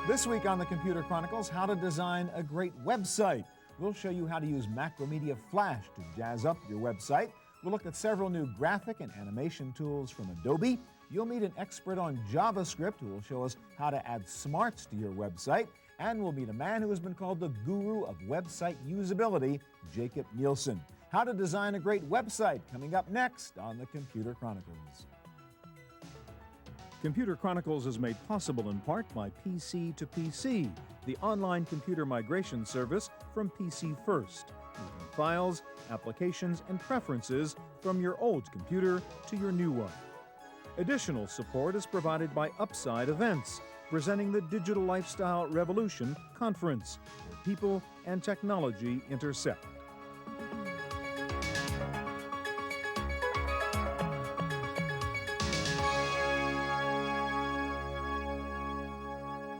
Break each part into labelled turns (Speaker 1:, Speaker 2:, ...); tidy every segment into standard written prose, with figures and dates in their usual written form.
Speaker 1: This week on the Computer Chronicles, how to design a great website. We'll show you how to use Macromedia Flash to jazz up your website. We'll look at several new graphic and animation tools from Adobe. You'll meet an expert on JavaScript who will show us how to add smarts to your website. And we'll meet a man who has been called the guru of website usability, Jacob Nielsen. How to design a great website, coming up next on the Computer Chronicles. Computer Chronicles is made possible in part by PC to PC, the online computer migration service from PC First, moving files, applications, and preferences from your old computer to your new one. Additional support is provided by Upside Events, presenting the Digital Lifestyle Revolution Conference, where people and technology intersect.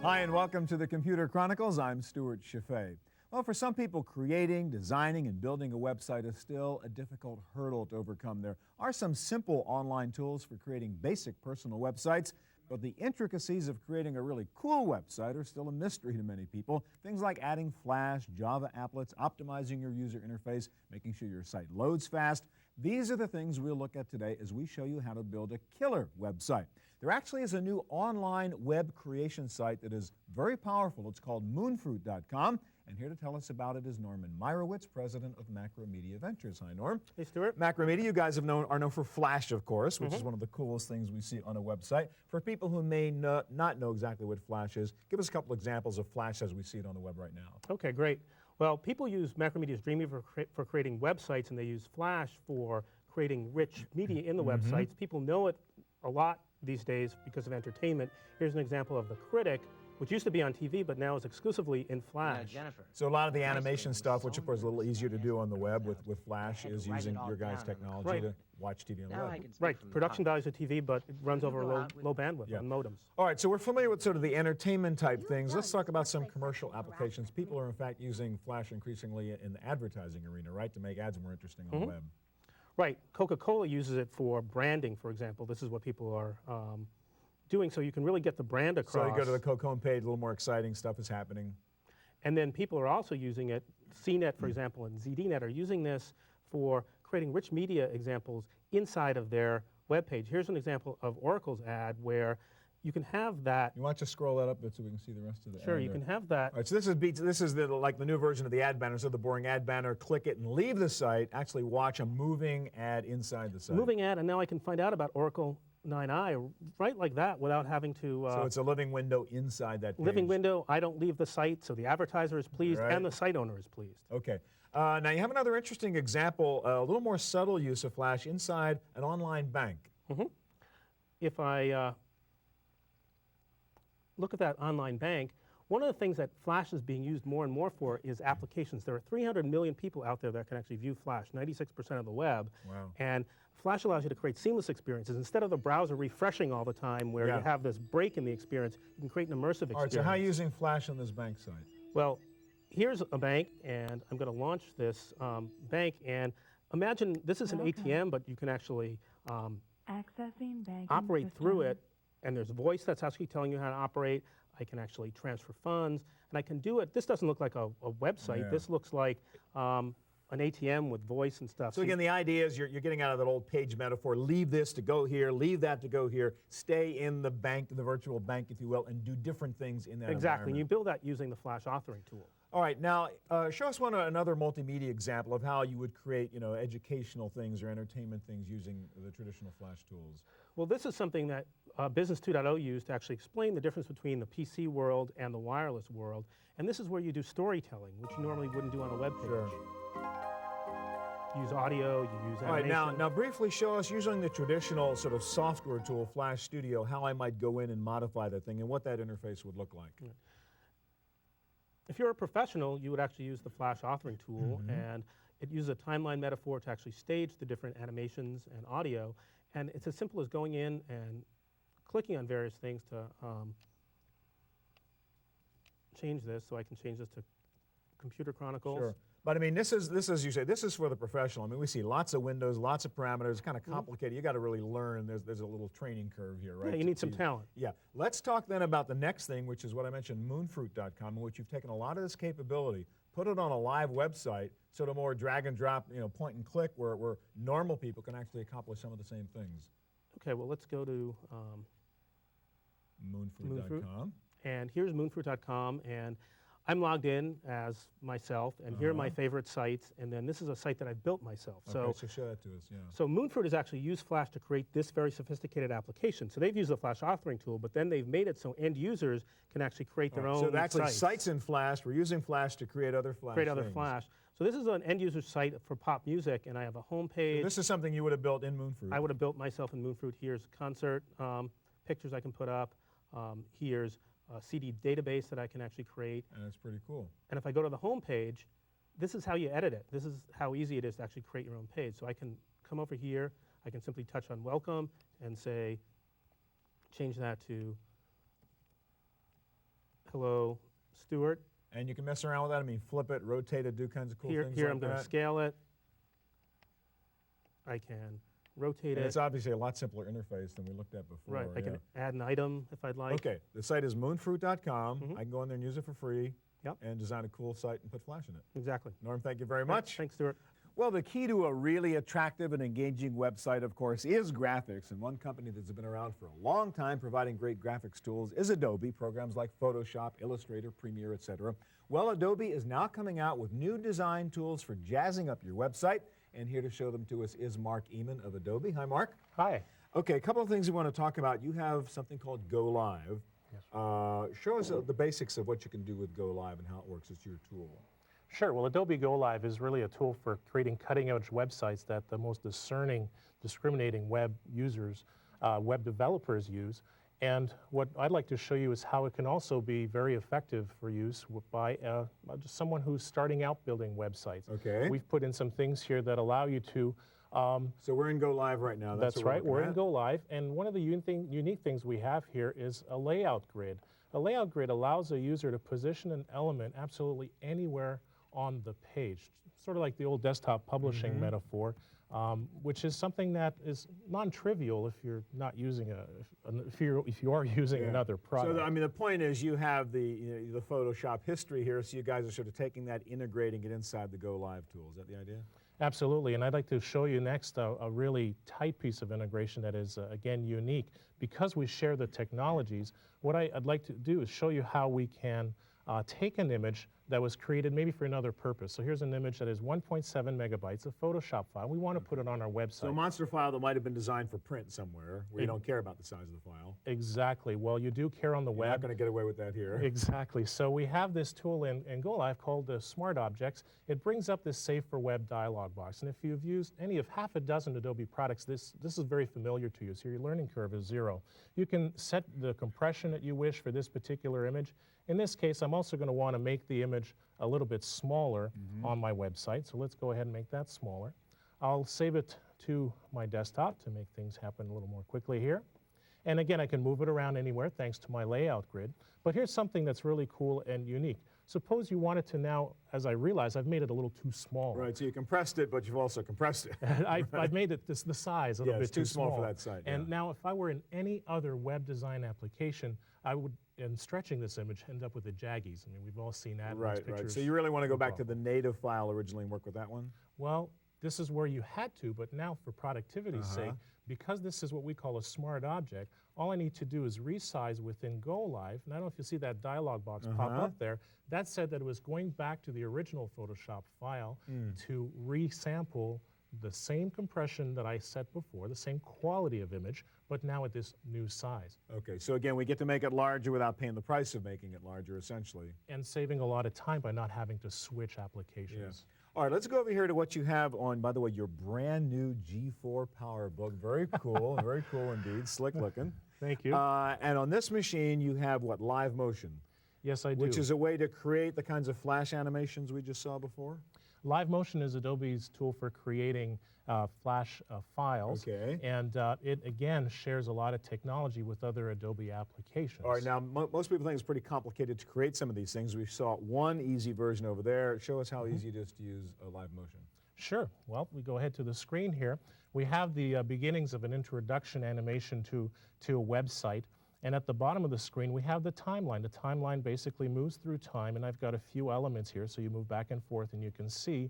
Speaker 1: Hi, and welcome to the Computer Chronicles. I'm Stuart Chaffee. Well, for some people, creating, designing, and building a website is still a difficult hurdle to overcome. There are some simple online tools for creating basic personal websites, but the intricacies of creating a really cool website are still a mystery to many people. Things like adding Flash, Java applets, optimizing your user interface, making sure your site loads fast. These are the things we'll look at today as we show you how to build a killer website. There actually is a new online web creation site that is very powerful. It's called moonfruit.com. And here to tell us about it is Norman Meyerowitz, president of Macromedia Ventures. Hi, Norm.
Speaker 2: Hey, Stuart.
Speaker 1: Macromedia, you guys are known for Flash, of course, which is one of the coolest things we see on a website. For people who may not know exactly what Flash is, give us a couple examples of Flash as we see it on the web right now.
Speaker 2: Okay, great. Well, people use Macromedia's Dreamweaver for creating websites, and they use Flash for creating rich media in the websites. People know it a lot these days because of entertainment. Here's an example of The Critic, which used to be on TV, but now is exclusively in Flash.
Speaker 1: So a lot of the animation stuff, which of course is a little easier to do on the web with Flash, is using your guys' technology to watch TV on the web.
Speaker 2: Right, production values of TV, but it runs over low bandwidth on modems.
Speaker 1: All right, so we're familiar with sort of the entertainment type things. Let's talk about some commercial applications. People are in fact using Flash increasingly in the advertising arena, right, to make ads more interesting on the web.
Speaker 2: Right, Coca-Cola uses it for branding, for example. This is what people are doing, so you can really get the brand across.
Speaker 1: So you go to the Coca-Cola page, a little more exciting stuff is happening.
Speaker 2: And then people are also using it, CNET, for example, and ZDNet are using this for creating rich media examples inside of their web page. Here's an example of Oracle's ad where you can have that.
Speaker 1: You want to scroll that up so we can see the rest of the ad?
Speaker 2: Sure, you can have that.
Speaker 1: All right, so this is like the new version of the ad banner. So the boring ad banner, click it and leave the site, actually watch a moving ad inside the site.
Speaker 2: Moving ad, and now I can find out about Oracle 9i right like that without having to...
Speaker 1: so it's a living window inside that page.
Speaker 2: Living window, I don't leave the site, so the advertiser is pleased and the site owner is pleased.
Speaker 1: Okay. Now you have another interesting example, a little more subtle use of Flash inside an online bank.
Speaker 2: If I look at that online bank, one of the things that Flash is being used more and more for is applications. There are 300 million people out there that can actually view Flash, 96% of the web.
Speaker 1: Wow.
Speaker 2: And Flash allows you to create seamless experiences. Instead of the browser refreshing all the time where you have this break in the experience, you can create an immersive experience.
Speaker 1: All right, so how are you using Flash on this bank site?
Speaker 2: Well, here's a bank, and I'm going to launch this bank. And imagine this is an ATM, but you can actually operate through it. And there's a voice that's actually telling you how to operate. I can actually transfer funds, and I can do it. This doesn't look like a website. This looks like an ATM with voice and stuff.
Speaker 1: So again, the idea is you're getting out of that old page metaphor. Leave this to go here, leave that to go here. Stay in the bank, the virtual bank, if you will, and do different things in that
Speaker 2: Exactly, and you build that using the Flash authoring tool.
Speaker 1: All right, now show us another multimedia example of how you would create, educational things or entertainment things using the traditional Flash tools.
Speaker 2: Well, this is something that Business 2.0 used to actually explain the difference between the PC world and the wireless world. And this is where you do storytelling, which you normally wouldn't do on a web page.
Speaker 1: Sure.
Speaker 2: You use audio, you use animation.
Speaker 1: All right, now briefly show us, using the traditional sort of software tool, Flash Studio, how I might go in and modify that thing and what that interface would look like.
Speaker 2: If you're a professional, you would actually use the Flash authoring tool, and it uses a timeline metaphor to actually stage the different animations and audio. And it's as simple as going in and clicking on various things to change this. So I can change this to Computer Chronicles.
Speaker 1: Sure. But I mean, this is as you say, this is for the professional. I mean, we see lots of windows, lots of parameters, kind of complicated. You got to really learn. There's a little training curve here, right?
Speaker 2: Yeah, you need some talent.
Speaker 1: Yeah. Let's talk then about the next thing, which is what I mentioned, moonfruit.com, in which you've taken a lot of this capability, put it on a live website, sort of more drag and drop, point and click, where normal people can actually accomplish some of the same things.
Speaker 2: Okay, well, let's go to
Speaker 1: moonfruit.com.
Speaker 2: And here's moonfruit.com, and I'm logged in as myself, and here are my favorite sites, and then this is a site that I built myself.
Speaker 1: Okay, so show that to us, yeah.
Speaker 2: So Moonfruit has actually used Flash to create this very sophisticated application. So they've used the Flash authoring tool, but then they've made it so end users can actually create their own
Speaker 1: So that's
Speaker 2: sites.
Speaker 1: sites in Flash. We're using Flash to create other Flash things.
Speaker 2: Flash. So this is an end user site for pop music, and I have a home page.
Speaker 1: So this is something you would have built in Moonfruit.
Speaker 2: I would have built myself in Moonfruit. Here's concert pictures I can put up. Here's a CD database that I can actually create.
Speaker 1: And that's pretty cool.
Speaker 2: And if I go to the home page, this is how you edit it. This is how easy it is to actually create your own page. So I can come over here, I can simply touch on welcome and say, change that to hello, Stuart.
Speaker 1: And you can mess around with that. I mean, flip it, rotate it, do kinds of cool things
Speaker 2: Here
Speaker 1: like
Speaker 2: I'm going to scale it. I can rotate it.
Speaker 1: It's obviously a lot simpler interface than we looked at before.
Speaker 2: Right, I can add an item if I'd like.
Speaker 1: Okay, the site is moonfruit.com. I can go in there and use it for free and design a cool site and put Flash in it.
Speaker 2: Exactly.
Speaker 1: Norm, thank you very much.
Speaker 2: Thanks, Stuart.
Speaker 1: Well, the key to a really attractive and engaging website, of course, is graphics. And one company that's been around for a long time providing great graphics tools is Adobe. Programs like Photoshop, Illustrator, Premiere, etc. Well, Adobe is now coming out with new design tools for jazzing up your website. And here to show them to us is Mark Eman of Adobe. Hi, Mark.
Speaker 3: Hi.
Speaker 1: Okay, a couple of things we want to talk about. You have something called Go Live. Yes. Show us the basics of what you can do with Go Live and how it works. It's your tool.
Speaker 3: Sure. Well, Adobe Go Live is really a tool for creating cutting-edge websites that the most discriminating web users, web developers use. And what I'd like to show you is how it can also be very effective for use by just someone who's starting out building websites.
Speaker 1: Okay.
Speaker 3: We've put in some things here that allow you to...
Speaker 1: so we're in Go Live right now.
Speaker 3: That's right. We're in Go Live. And one of the unique things we have here is a layout grid. A layout grid allows a user to position an element absolutely anywhere on the page, sort of like the old desktop publishing metaphor, which is something that is non-trivial if you're not using if you are using another product.
Speaker 1: So I mean, the point is you have the Photoshop history here, so you guys are sort of taking that, integrating it inside the Go Live tool. Is that the idea?
Speaker 3: Absolutely, and I'd like to show you next a really tight piece of integration that is, again, unique. Because we share the technologies, what I'd like to do is show you how we can take an image that was created maybe for another purpose. So here's an image that is 1.7 megabytes, a Photoshop file. We want to put it on our website.
Speaker 1: So a monster file that might have been designed for print somewhere, where you don't care about the size of the file.
Speaker 3: Exactly. Well, you do care on the web.
Speaker 1: You're not going to get away with that here.
Speaker 3: Exactly. So we have this tool in Go Live called the Smart Objects. It brings up this Save for Web dialog box. And if you've used any of half a dozen Adobe products, this is very familiar to you. So your learning curve is 0. You can set the compression that you wish for this particular image. In this case, I'm also going to want to make the image a little bit smaller on my website. So let's go ahead and make that smaller. I'll save it to my desktop to make things happen a little more quickly here. And again, I can move it around anywhere thanks to my layout grid. But here's something that's really cool and unique. Suppose you wanted to now, as I realize, I've made it a little too small.
Speaker 1: Right, so you compressed it, but you've also compressed it.
Speaker 3: I've made it the size a little bit
Speaker 1: too small for that site.
Speaker 3: And now if I were in any other web design application, I would, in stretching this image, end up with the jaggies. I mean, we've all seen that in those pictures.
Speaker 1: Right. So you really want to go back to the native file originally and work with that one?
Speaker 3: Well, this is where you had to, but now for productivity's sake, because this is what we call a smart object, all I need to do is resize within Go Live. And I don't know if you see that dialog box pop up there. That said that it was going back to the original Photoshop file to resample the same compression that I set before, the same quality of image, but now at this new size.
Speaker 1: Okay, so again, we get to make it larger without paying the price of making it larger, essentially.
Speaker 3: And saving a lot of time by not having to switch applications.
Speaker 1: Yeah. All right, let's go over here to what you have on, by the way, your brand new G4 PowerBook. Very cool, very cool indeed, slick looking.
Speaker 3: Thank you.
Speaker 1: And on this machine, you have what, live motion?
Speaker 3: Yes, I do.
Speaker 1: Which is a way to create the kinds of flash animations we just saw before?
Speaker 3: Live Motion is Adobe's tool for creating Flash files.
Speaker 1: Okay.
Speaker 3: And it, again, shares a lot of technology with other Adobe applications.
Speaker 1: All right, now most people think it's pretty complicated to create some of these things. We saw one easy version over there. Show us how easy it is to use Live Motion.
Speaker 3: Sure. Well, we go ahead to the screen here. We have the beginnings of an introduction animation to a website. And at the bottom of the screen, we have the timeline. The timeline basically moves through time, and I've got a few elements here, so you move back and forth, and you can see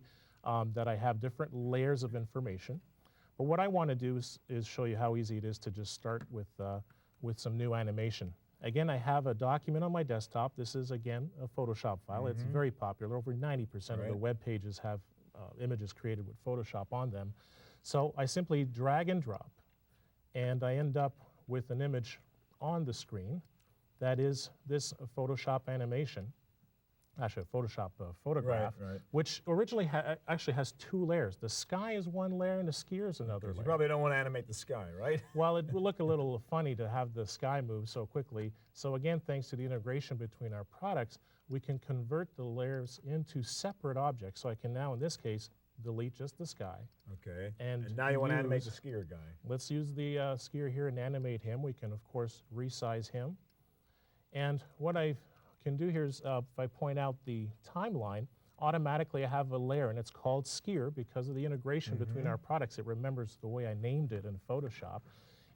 Speaker 3: that I have different layers of information. But what I want to do is show you how easy it is to just start with some new animation. Again, I have a document on my desktop. This is, again, a Photoshop file. It's very popular. Over 90% of the web pages have images created with Photoshop on them. So I simply drag and drop, and I end up with an image on the screen that is this Photoshop animation, actually a Photoshop photograph, which originally actually has two layers. The sky is one layer and the skier is another layer.
Speaker 1: You probably don't want to animate the sky, right?
Speaker 3: Well, it would look a little funny to have the sky move so quickly. So again, thanks to the integration between our products, we can convert the layers into separate objects. So I can now, in this case, delete just the sky.
Speaker 1: Okay.
Speaker 3: And
Speaker 1: now you want to animate the skier guy.
Speaker 3: Let's use the skier here and animate him. We can, of course, resize him. And what I can do here is, if I point out the timeline, automatically I have a layer, and it's called skier because of the integration between our products. It remembers the way I named it in Photoshop.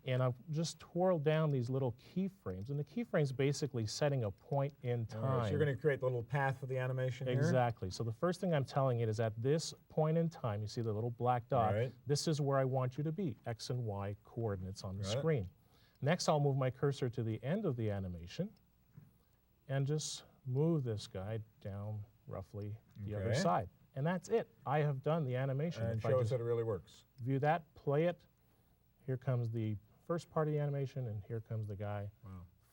Speaker 3: And I've just twirled down these little keyframes. And the keyframes basically setting a point in time.
Speaker 1: Right, so you're going to create the little path for the animation here?
Speaker 3: Exactly. So the first thing I'm telling it is at this point in time, you see the little black dot, this is where I want you to be, X and Y coordinates on the screen. Next, I'll move my cursor to the end of the animation and just move this guy down roughly the other side. And that's it. I have done the animation.
Speaker 1: And show us that it really works.
Speaker 3: View that, play it. Here comes the first part of the animation, and here comes the guy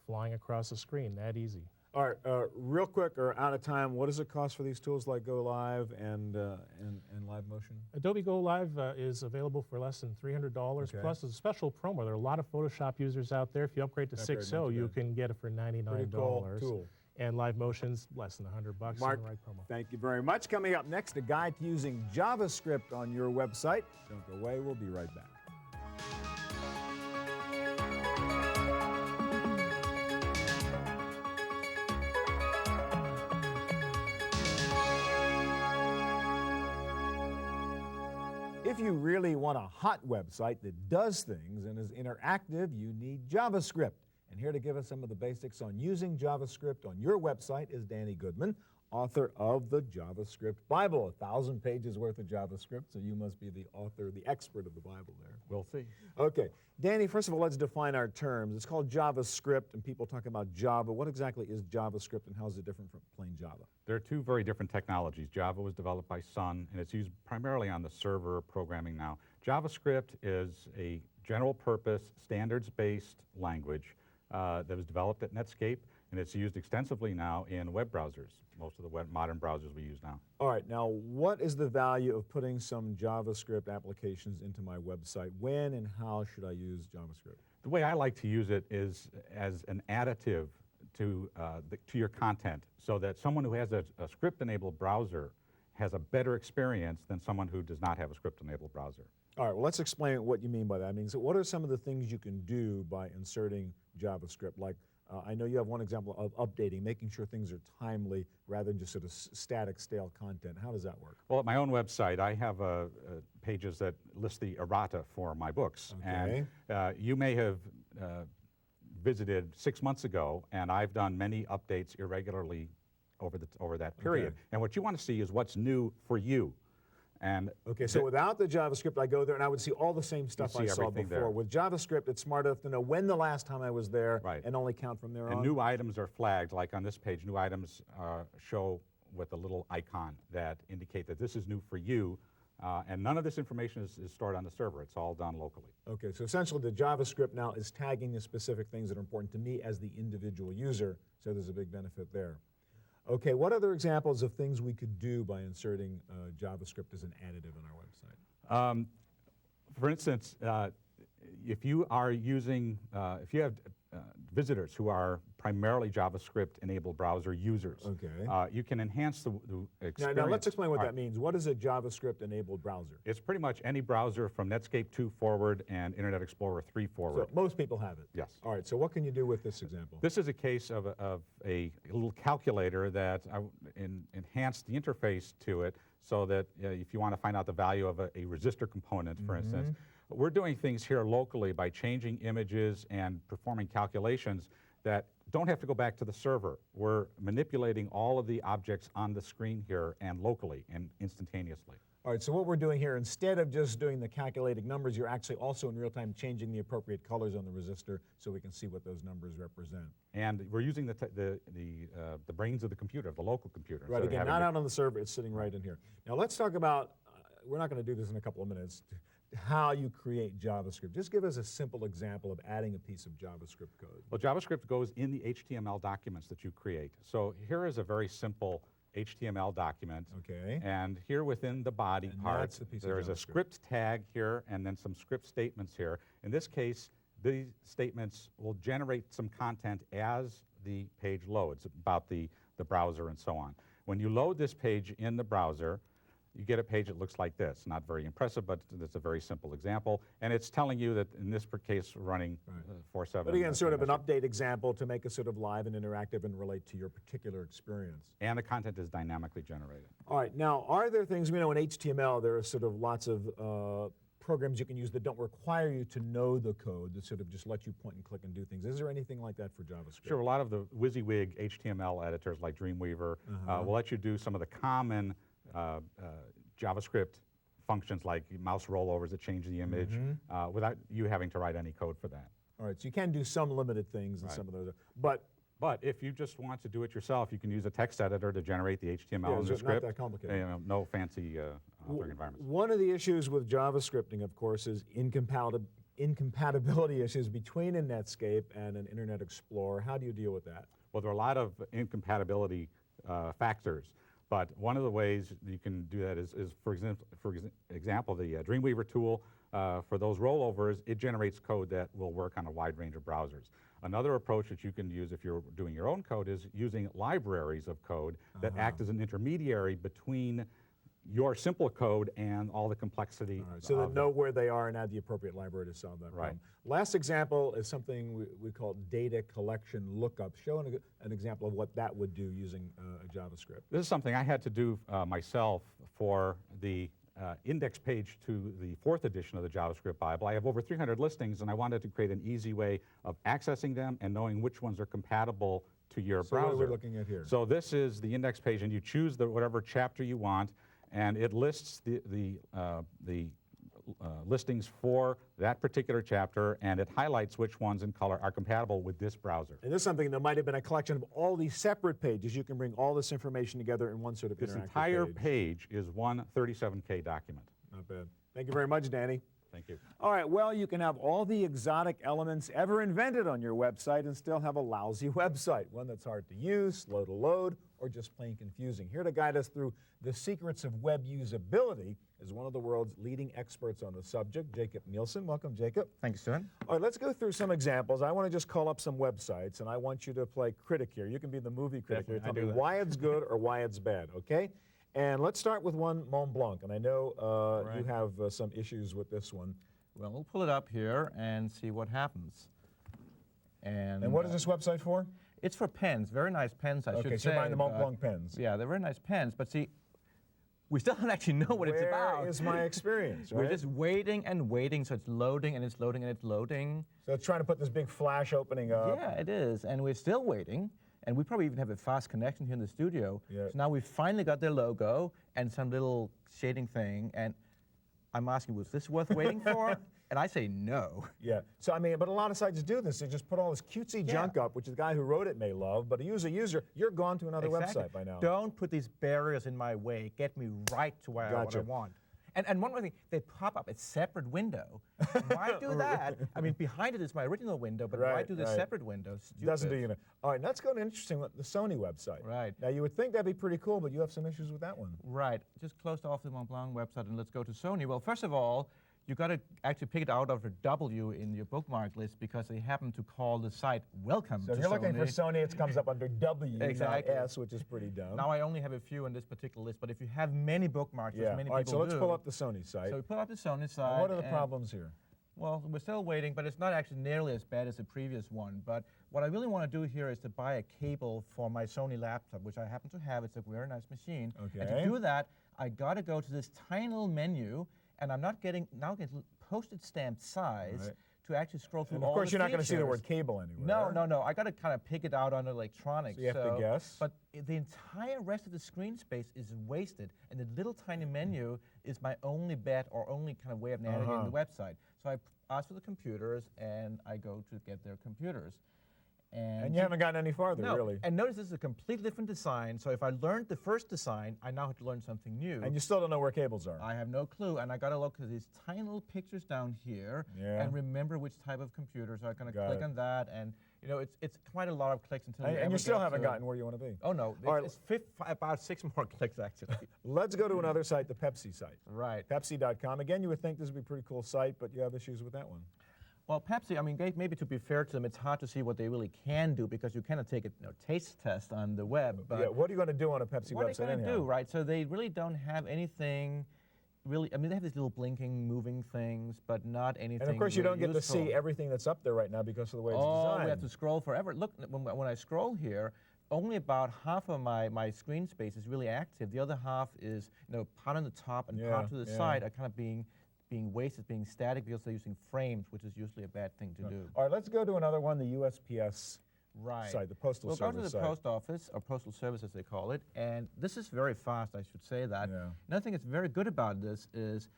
Speaker 3: flying across the screen. That easy.
Speaker 1: All right, real quick, or out of time, what does it cost for these tools like Go Live and Live Motion?
Speaker 3: Adobe Go Live is available for less than $300, plus a special promo. There are a lot of Photoshop users out there. If you upgrade to 6.0, you can get it for $99.
Speaker 1: Pretty cool tool.
Speaker 3: And Live Motion's less than $100
Speaker 1: Mark,
Speaker 3: in the right promo.
Speaker 1: Thank you very much. Coming up next, a guide to using JavaScript on your website. Don't go away, we'll be right back. If you really want a hot website that does things and is interactive, you need JavaScript. And here to give us some of the basics on using JavaScript on your website is Danny Goodman, author of the JavaScript Bible, 1,000 pages worth of JavaScript, so you must be the author, the expert of the Bible there.
Speaker 4: We'll see.
Speaker 1: Okay. Danny, first of all, let's define our terms. It's called JavaScript, and people talk about Java. What exactly is JavaScript, and how is it different from plain Java?
Speaker 4: There are two very different technologies. Java was developed by Sun, and it's used primarily on the server programming now. JavaScript is a general-purpose, standards-based language that was developed at Netscape, and it's used extensively now in web browsers, most of the modern browsers we use now.
Speaker 1: All right, now what is the value of putting some JavaScript applications into my website? When and how should I use JavaScript?
Speaker 4: The way I like to use it is as an additive to your content, so that someone who has a script-enabled browser has a better experience than someone who does not have a script-enabled browser.
Speaker 1: All right, well, let's explain what you mean by that. I mean, so what are some of the things you can do by inserting JavaScript? Like, I know you have one example of updating, making sure things are timely rather than just sort of static, stale content. How does that work?
Speaker 4: Well, at my own website, I have pages that list the errata for my books.
Speaker 1: Okay.
Speaker 4: And you may have visited 6 months ago, and I've done many updates irregularly over that period.
Speaker 1: Okay.
Speaker 4: And what you want to see is what's new for you. And
Speaker 1: okay, so without the JavaScript, I go there and I would see all the same stuff I saw before.
Speaker 4: There.
Speaker 1: With JavaScript, it's smart enough to know when the last time I was there and only count from there on.
Speaker 4: And new items are flagged, like on this page, new items show with a little icon that indicate that this is new for you. And none of this information is stored on the server. It's all done locally.
Speaker 1: Okay, so essentially the JavaScript now is tagging the specific things that are important to me as the individual user, so there's a big benefit there. Okay, what other examples of things we could do by inserting JavaScript as an additive on our website?
Speaker 4: For instance, if you are using, if you have visitors who are primarily JavaScript-enabled browser users.
Speaker 1: Okay.
Speaker 4: You can enhance the experience.
Speaker 1: Now let's explain what that means. What is a JavaScript-enabled browser?
Speaker 4: It's pretty much any browser from Netscape 2 forward and Internet Explorer 3 forward.
Speaker 1: So most people have it?
Speaker 4: Yes.
Speaker 1: All right, so what can you do with this example?
Speaker 4: This is a case of a little calculator that enhanced the interface to it so that if you want to find out the value of a resistor component, for instance, we're doing things here locally by changing images and performing calculations that don't have to go back to the server. We're manipulating all of the objects on the screen here and locally and instantaneously.
Speaker 1: All right, so what we're doing here, instead of just doing the calculated numbers, you're actually also in real time changing the appropriate colors on the resistor so we can see what those numbers represent.
Speaker 4: And we're using the brains of the computer, the local computer.
Speaker 1: Right, again, not out on the server, it's sitting right in here. Now let's talk about, we're not going to do this in a couple of minutes, how you create JavaScript. Just give us a simple example of adding a piece of JavaScript code.
Speaker 4: Well, JavaScript goes in the HTML documents that you create. So here is a very simple HTML document.
Speaker 1: Okay.
Speaker 4: And here within the body part, there's a script tag here and then some script statements here. In this case, these statements will generate some content as the page loads about the browser and so on. When you load this page in the browser, you get a page that looks like this. Not very impressive, but it's a very simple example. And it's telling you that in this case, we're running 4.7.
Speaker 1: But again, sort of an update example to make it sort of live and interactive and relate to your particular experience.
Speaker 4: And the content is dynamically generated.
Speaker 1: All right, now are there things, we know in HTML there are sort of lots of programs you can use that don't require you to know the code, that sort of just let you point and click and do things. Is there anything like that for JavaScript?
Speaker 4: Sure, a lot of the WYSIWYG HTML editors like Dreamweaver will let you do some of the common JavaScript functions like mouse rollovers that change the image without you having to write any code for that.
Speaker 1: All right, so you can do some limited things in some of those, but
Speaker 4: if you just want to do it yourself, you can use a text editor to generate the HTML in the script.
Speaker 1: Not that complicated.
Speaker 4: You know, no fancy authoring environments.
Speaker 1: One of the issues with JavaScripting, of course, is incompatibility issues between a Netscape and an Internet Explorer. How do you deal with that?
Speaker 4: Well, there are a lot of incompatibility factors. But one of the ways you can do that is for example, the Dreamweaver tool, for those rollovers, it generates code that will work on a wide range of browsers. Another approach that you can use if you're doing your own code is using libraries of code that act as an intermediary between your simple code and all the complexity.
Speaker 1: All right, so that know where they are and add the appropriate library to solve that problem. Last example is something we call data collection lookup. Show an example of what that would do using JavaScript.
Speaker 4: This is something I had to do myself for the index page to the 4th edition of the JavaScript Bible. I have over 300 listings, and I wanted to create an easy way of accessing them and knowing which ones are compatible to your browser.
Speaker 1: What are we looking at here?
Speaker 4: So this is the index page, and you choose whatever chapter you want, and it lists the listings for that particular chapter, and it highlights which ones in color are compatible with this browser.
Speaker 1: And this is something that might have been a collection of all these separate pages. You can bring all this information together in one sort of interactive page.
Speaker 4: This entire page is one 37K document.
Speaker 1: Not bad. Thank you very much, Danny.
Speaker 4: Thank you.
Speaker 1: All right, well, you can have all the exotic elements ever invented on your website and still have a lousy website, one that's hard to use, slow to load, or just plain confusing. Here to guide us through the secrets of web usability is one of the world's leading experts on the subject, Jacob Nielsen. Welcome, Jacob.
Speaker 5: Thank you, Stuart.
Speaker 1: All right, let's go through some examples. I want to just call up some websites, and I want you to play critic here. You can be the movie critic here. Tell me why it's good or why it's bad, okay? And let's start with one, Mont Blanc, and I know you have some issues with this one.
Speaker 5: Well, we'll pull it up here and see what happens.
Speaker 1: And what is this website for?
Speaker 5: It's for pens, very nice pens, I should say.
Speaker 1: Okay, so you're buying the Mont Blanc pens.
Speaker 5: Yeah, they're very nice pens, but see, we still don't actually know what it's about.
Speaker 1: Where is my experience, right?
Speaker 5: We're just waiting and waiting, so it's loading and it's loading and it's loading.
Speaker 1: So it's trying to put this big flash opening up.
Speaker 5: Yeah, it is, and we're still waiting. And we probably even have a fast connection here in the studio.
Speaker 1: Yeah.
Speaker 5: So now we've finally got their logo and some little shading thing, and I'm asking, was this worth waiting for? And I say no.
Speaker 1: Yeah. So, I mean, but a lot of sites do this. They just put all this cutesy junk up, which the guy who wrote it may love, but as a user, you're gone to another website by now.
Speaker 5: Don't put these barriers in my way. Get me right to where what I want. And one more thing, they pop up a separate window. Why do that? I mean, behind it is my original window, but why do the separate window? Stupid.
Speaker 1: Doesn't do you know. All right, let's go to an interesting one, the Sony website.
Speaker 5: Right.
Speaker 1: Now, you would think that'd be pretty cool, but you have some issues with that one.
Speaker 5: Right. Just closed off the Mont Blanc website, and let's go to Sony. Well, first of all, you got to actually pick it out of a W in your bookmark list because they happen to call the site welcome
Speaker 1: So if
Speaker 5: to
Speaker 1: you're looking
Speaker 5: Sony.
Speaker 1: for Sony, it comes up under W,
Speaker 5: Exactly.
Speaker 1: not S, which is pretty dumb.
Speaker 5: Now I only have a few on this particular list, but if you have many bookmarks, as many
Speaker 1: All right,
Speaker 5: people
Speaker 1: so let's
Speaker 5: do,
Speaker 1: pull up the Sony site.
Speaker 5: So we pull up the Sony site.
Speaker 1: And what are the problems here?
Speaker 5: Well, we're still waiting, but it's not actually nearly as bad as the previous one. But what I really want to do here is to buy a cable for my Sony laptop, which I happen to have. It's a very nice machine.
Speaker 1: Okay.
Speaker 5: And to do that, I got to go to this tiny little menu, and I'm not getting postage stamp size to actually scroll through
Speaker 1: And
Speaker 5: all
Speaker 1: of course,
Speaker 5: the
Speaker 1: you're not going to see the
Speaker 5: features.
Speaker 1: word cable anywhere.
Speaker 5: No. I got to kind of pick it out on electronics.
Speaker 1: So you have to guess.
Speaker 5: But the entire rest of the screen space is wasted, and the little tiny menu is my only bet or only kind of way of navigating the website. So I ask for the computers, and I go to get their computers.
Speaker 1: And you haven't gotten any farther, really.
Speaker 5: And notice this is a completely different design. So if I learned the first design, I now have to learn something new.
Speaker 1: And you still don't know where cables are.
Speaker 5: I have no clue, and I got to look at these tiny little pictures down here and remember which type of computer. So I'm going to click on that, and you know, it's quite a lot of clicks until
Speaker 1: And you still haven't gotten where you want to be.
Speaker 5: Oh no, it's about 6 more clicks actually.
Speaker 1: Let's go to another site, the Pepsi site.
Speaker 5: Right.
Speaker 1: Pepsi.com. Again, you would think this would be a pretty cool site, but you have issues with that one.
Speaker 5: Well, Pepsi, I mean, maybe to be fair to them, it's hard to see what they really can do because you cannot take a taste test on the web. But
Speaker 1: what are you going to do on a Pepsi
Speaker 5: what
Speaker 1: website
Speaker 5: are they going to
Speaker 1: anyhow?
Speaker 5: do, right? So they really don't have anything really, I mean, they have these little blinking, moving things, but not anything
Speaker 1: And of course, you
Speaker 5: really
Speaker 1: don't get
Speaker 5: useful.
Speaker 1: to see everything that's up there right now because of the way it's
Speaker 5: Oh,
Speaker 1: designed.
Speaker 5: we have to scroll forever. Look, when I scroll here, only about half of my screen space is really active. The other half is, part on the top and part to the side are kind of being wasted, being static because they're using frames, which is usually a bad thing to do.
Speaker 1: All right, let's go to another one, the USPS site, the Postal Service
Speaker 5: We'll go to the
Speaker 1: site.
Speaker 5: post office, or postal service as they call it, and this is very fast, I should say that.
Speaker 1: Yeah.
Speaker 5: Another thing that's very good about this is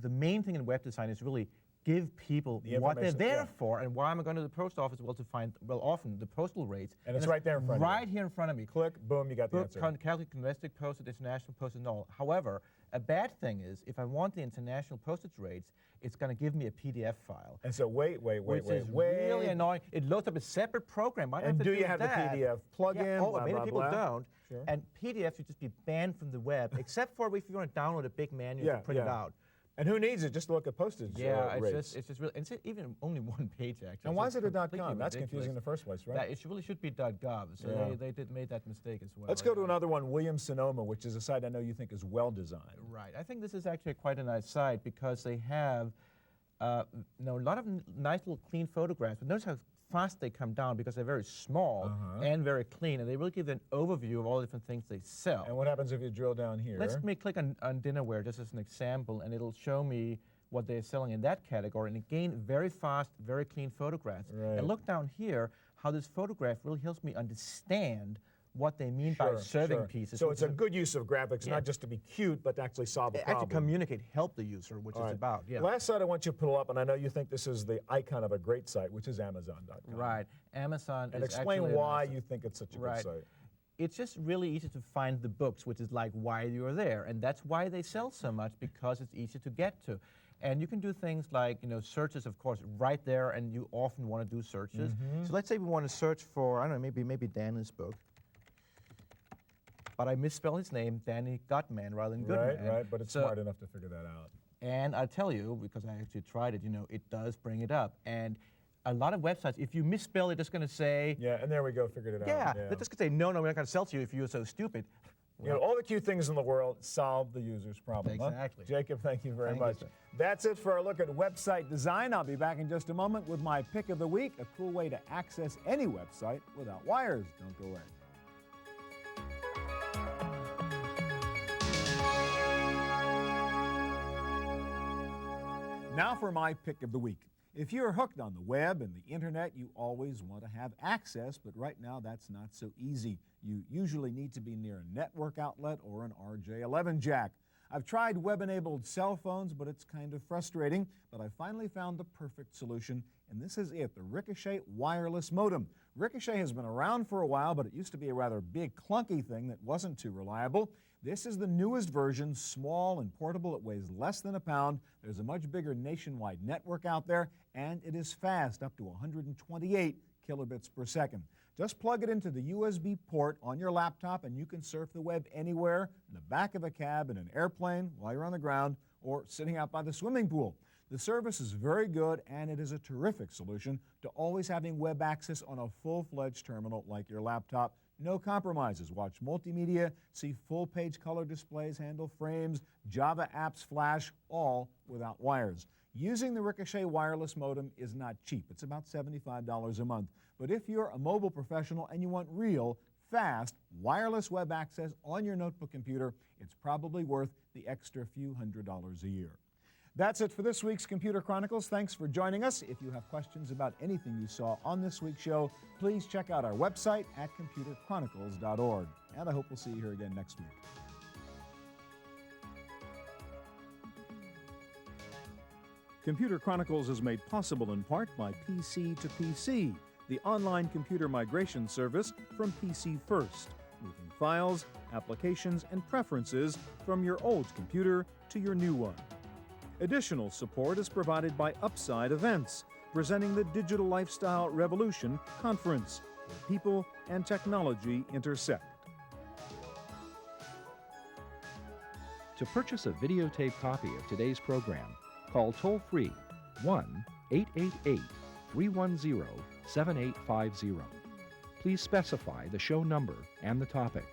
Speaker 5: the main thing in web design is really give people what they're there for. And why am I going to the post office? Well, to find, often the postal rates.
Speaker 1: And it's right there in front of you.
Speaker 5: Right here in front of me.
Speaker 1: Click, boom, you got the answer.
Speaker 5: Calculate domestic postage, international postage, and all. However, a bad thing is if I want the international postage rates, it's going to give me a PDF file.
Speaker 1: And so wait.
Speaker 5: Which is really annoying. It loads up a separate program. Why do I have to
Speaker 1: do you
Speaker 5: do
Speaker 1: have
Speaker 5: that?
Speaker 1: the PDF plug-in?
Speaker 5: Yeah. Oh, many people don't.
Speaker 1: Sure.
Speaker 5: And PDFs should just be banned from the web, except for if you want to download a big manual to print it out.
Speaker 1: And who needs it? Just look at postage rates.
Speaker 5: It's just really, it's even only one page actually.
Speaker 1: And why is it a
Speaker 5: completely
Speaker 1: .com? That's
Speaker 5: ridiculous.
Speaker 1: confusing in the first place, right?
Speaker 5: It really should be .gov. So they did made that mistake as well.
Speaker 1: Let's go to another one, Williams-Sonoma, which is a site I know you think is well designed.
Speaker 5: Right. I think this is actually quite a nice site because they have a lot of nice little clean photographs. But notice how fast they come down because they're very small and very clean, and they really give an overview of all the different things they sell.
Speaker 1: And what happens if you drill down here?
Speaker 5: Let me click on dinnerware just as an example, and it'll show me what they're selling in that category. And again, very fast, very clean photographs.
Speaker 1: Right.
Speaker 5: And look down here how this photograph really helps me understand what they mean by serving pieces.
Speaker 1: So it's a good use of graphics, not just to be cute, but to actually solve a problem.
Speaker 5: Actually communicate, help the user, which is about. Yeah.
Speaker 1: Last site I want you to pull up, and I know you think this is the icon of a great site, which is Amazon.com.
Speaker 5: Right. Amazon
Speaker 1: And
Speaker 5: is
Speaker 1: explain
Speaker 5: actually
Speaker 1: why you think it's such a good site.
Speaker 5: It's just really easy to find the books, which is like why you're there. And that's why they sell so much, because it's easy to get to. And you can do things like, searches, of course, right there, and you often want to do searches. So let's say we want to search for, I don't know, maybe Danny's book. But I misspelled his name, Danny Gutman, rather than Goodman.
Speaker 1: Right, but it's smart enough to figure that out.
Speaker 5: And I'll tell you, because I actually tried it, it does bring it up. And a lot of websites, if you misspell it, it's going to say...
Speaker 1: Yeah, and there we go, figured it out.
Speaker 5: Yeah, they're just going to say, no, we're not going to sell to you if you're so stupid.
Speaker 1: All the cute things in the world solve the user's problem.
Speaker 5: Exactly.
Speaker 1: Huh? Jacob, thank you very much.
Speaker 5: You,
Speaker 1: That's it for our look at website design. I'll be back in just a moment with my pick of the week, a cool way to access any website without wires. Don't go away. Now for my pick of the week. If you're hooked on the web and the internet, you always want to have access, but right now that's not so easy. You usually need to be near a network outlet or an RJ11 jack. I've tried web-enabled cell phones, but it's kind of frustrating, but I finally found the perfect solution, and this is it, the Ricochet wireless modem. Ricochet has been around for a while, but it used to be a rather big, clunky thing that wasn't too reliable. This is the newest version, small and portable. It weighs less than a pound. There's a much bigger nationwide network out there, and it is fast, up to 128 kilobits per second. Just plug it into the USB port on your laptop, and you can surf the web anywhere, in the back of a cab, in an airplane, while you're on the ground, or sitting out by the swimming pool. The service is very good, and it is a terrific solution to always having web access on a full-fledged terminal like your laptop. No compromises. Watch multimedia, see full-page color displays, handle frames, Java apps, Flash, all without wires. Using the Ricochet wireless modem is not cheap. It's about $75 a month. But if you're a mobile professional and you want real, fast, wireless web access on your notebook computer, it's probably worth the extra few $100s a year. That's it for this week's Computer Chronicles. Thanks for joining us. If you have questions about anything you saw on this week's show, please check out our website at computerchronicles.org. And I hope we'll see you here again next week. Computer Chronicles is made possible in part by PC to PC, the online computer migration service from PC First, moving files, applications, and preferences from your old computer to your new one. Additional support is provided by Upside Events, presenting the Digital Lifestyle Revolution Conference, where people and technology intersect.
Speaker 6: To purchase a videotape copy of today's program, call toll-free 1-888-310-7850. Please specify the show number and the topic.